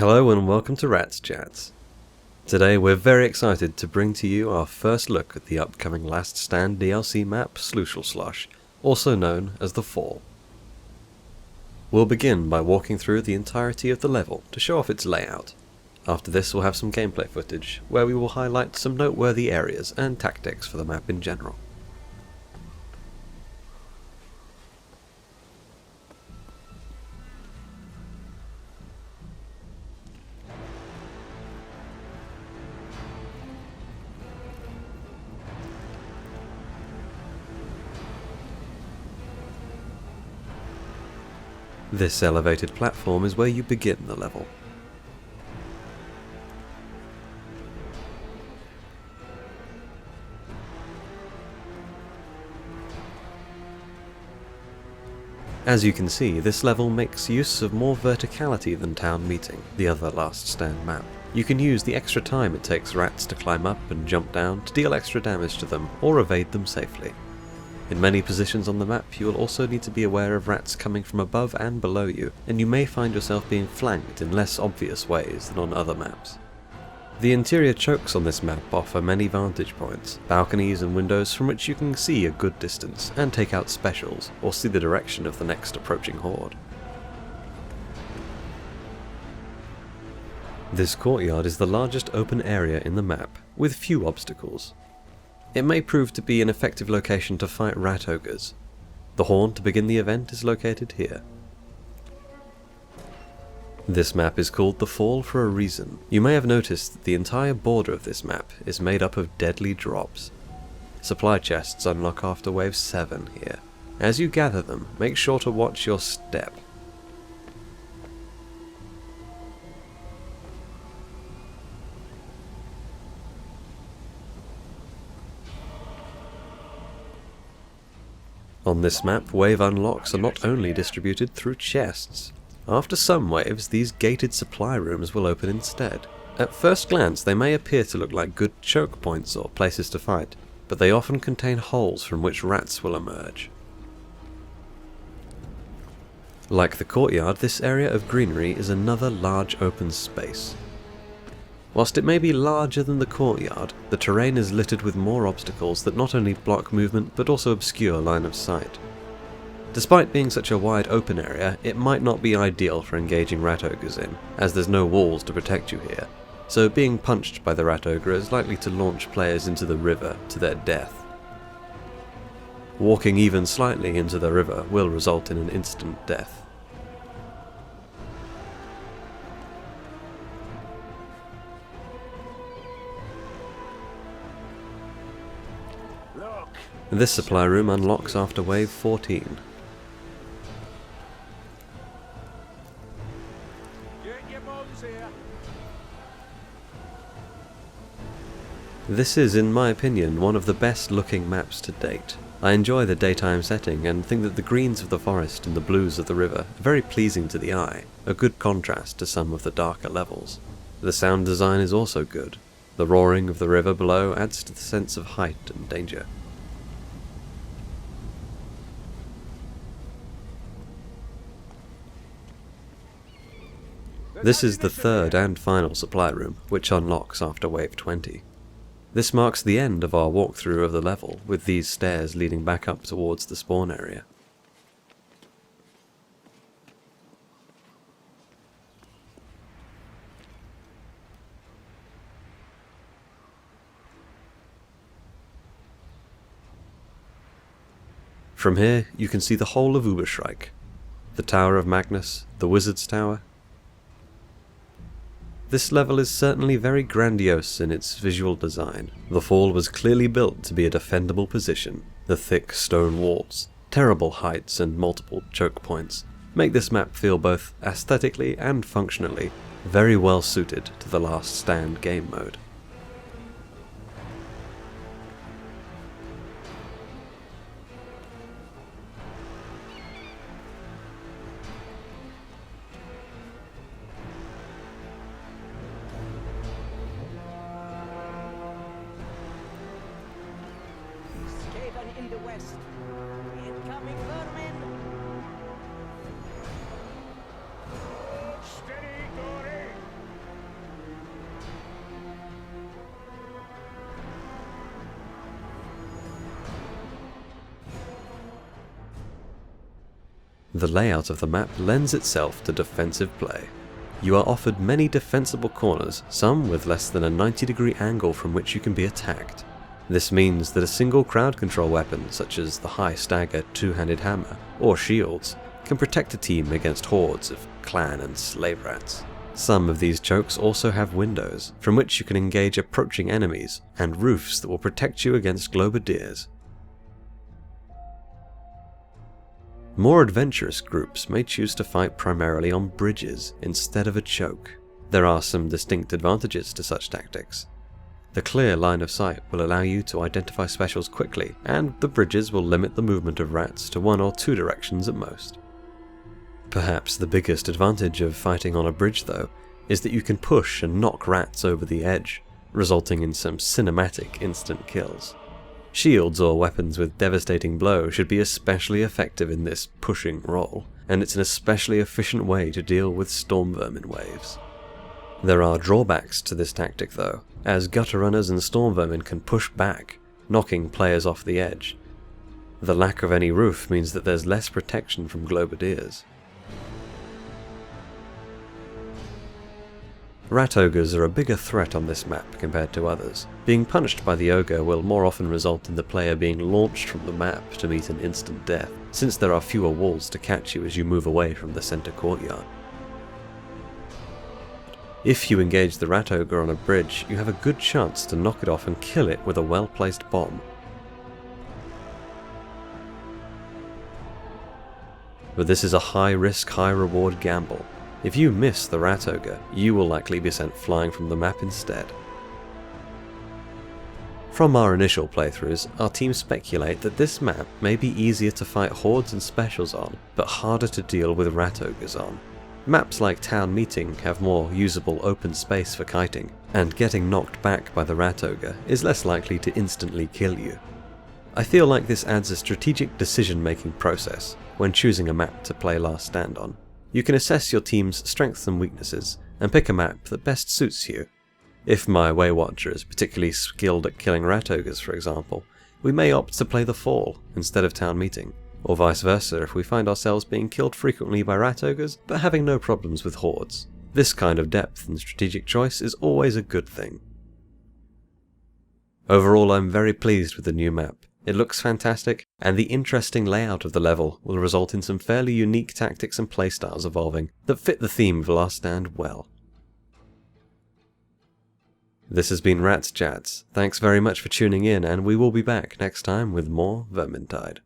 Hello and welcome to Rats Chats. Today we're very excited to bring to you our first look at the upcoming Last Stand DLC map Schluesselschloss, also known as The Fall. We'll begin by walking through the entirety of the level to show off its layout. After this we'll have some gameplay footage, where we will highlight some noteworthy areas and tactics for the map in general. This elevated platform is where you begin the level. As you can see, this level makes use of more verticality than Town Meeting, the other Last Stand map. You can use the extra time it takes rats to climb up and jump down to deal extra damage to them or evade them safely. In many positions on the map you will also need to be aware of rats coming from above and below you, and you may find yourself being flanked in less obvious ways than on other maps. The interior chokes on this map offer many vantage points, balconies and windows from which you can see a good distance and take out specials or see the direction of the next approaching horde. This courtyard is the largest open area in the map, with few obstacles. It may prove to be an effective location to fight rat ogres. The horn to begin the event is located here. This map is called The Fall for a reason. You may have noticed that the entire border of this map is made up of deadly drops. Supply chests unlock after wave 7 here. As you gather them, make sure to watch your step. On this map, wave unlocks are not only distributed through chests. After some waves, these gated supply rooms will open instead. At first glance, they may appear to look like good choke points or places to fight, but they often contain holes from which rats will emerge. Like the courtyard, this area of greenery is another large open space. Whilst it may be larger than the courtyard, the terrain is littered with more obstacles that not only block movement but also obscure line of sight. Despite being such a wide open area, it might not be ideal for engaging rat ogres in, as there's no walls to protect you here, so being punched by the rat ogre is likely to launch players into the river to their death. Walking even slightly into the river will result in an instant death. This supply room unlocks after wave 14. This is, in my opinion, one of the best looking maps to date. I enjoy the daytime setting and think that the greens of the forest and the blues of the river are very pleasing to the eye, a good contrast to some of the darker levels. The sound design is also good. The roaring of the river below adds to the sense of height and danger. This is the third and final supply room, which unlocks after wave 20. This marks the end of our walkthrough of the level, with these stairs leading back up towards the spawn area. From here, you can see the whole of Uberschreik, the Tower of Magnus, the Wizard's Tower. This level is certainly very grandiose in its visual design. The Fall was clearly built to be a defendable position. The thick stone walls, terrible heights and multiple choke points make this map feel both aesthetically and functionally very well suited to the Last Stand game mode. In the west. Incoming vermin! Steady, Dory! The layout of the map lends itself to defensive play. You are offered many defensible corners, some with less than a 90-degree angle from which you can be attacked. This means that a single crowd control weapon, such as the high stagger two-handed hammer, or shields, can protect a team against hordes of clan and slave rats. Some of these chokes also have windows, from which you can engage approaching enemies, and roofs that will protect you against globadiers. More adventurous groups may choose to fight primarily on bridges instead of a choke. There are some distinct advantages to such tactics. The clear line of sight will allow you to identify specials quickly, and the bridges will limit the movement of rats to one or two directions at most. Perhaps the biggest advantage of fighting on a bridge, though, is that you can push and knock rats over the edge, resulting in some cinematic instant kills. Shields or weapons with devastating blow should be especially effective in this pushing role, and it's an especially efficient way to deal with storm vermin waves. There are drawbacks to this tactic though, as gutter runners and storm vermin can push back, knocking players off the edge. The lack of any roof means that there's less protection from globadiers. Rat ogres are a bigger threat on this map compared to others. Being punched by the ogre will more often result in the player being launched from the map to meet an instant death, since there are fewer walls to catch you as you move away from the center courtyard. If you engage the rat ogre on a bridge, you have a good chance to knock it off and kill it with a well-placed bomb. But this is a high-risk, high-reward gamble. If you miss the rat ogre, you will likely be sent flying from the map instead. From our initial playthroughs, our team speculate that this map may be easier to fight hordes and specials on, but harder to deal with rat ogres on. Maps like Town Meeting have more usable open space for kiting, and getting knocked back by the rat ogre is less likely to instantly kill you. I feel like this adds a strategic decision-making process when choosing a map to play Last Stand on. You can assess your team's strengths and weaknesses, and pick a map that best suits you. If my Waywatcher is particularly skilled at killing rat ogres, for example, we may opt to play the Fall instead of Town Meeting, or vice versa if we find ourselves being killed frequently by rat ogres but having no problems with hordes. This kind of depth and strategic choice is always a good thing. Overall, I'm very pleased with the new map. It looks fantastic, and the interesting layout of the level will result in some fairly unique tactics and playstyles evolving that fit the theme of Last Stand well. This has been Rats Chats. Thanks very much for tuning in, and we will be back next time with more Vermintide.